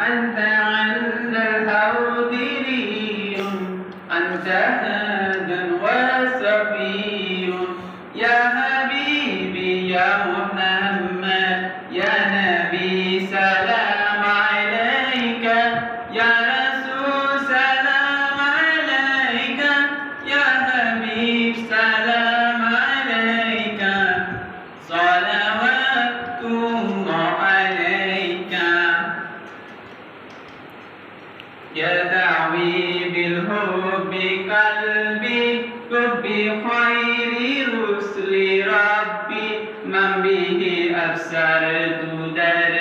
أنت عنا الهودري أنت هاد وصفي يا حبيبي يا محمد يا نبي سلام عليك يا رسول سلام عليك يا حبيب سلام عليك صلوات الله عليك يدعوي بالحب قلبي حب خير رسل ربي من به أبصرت دربي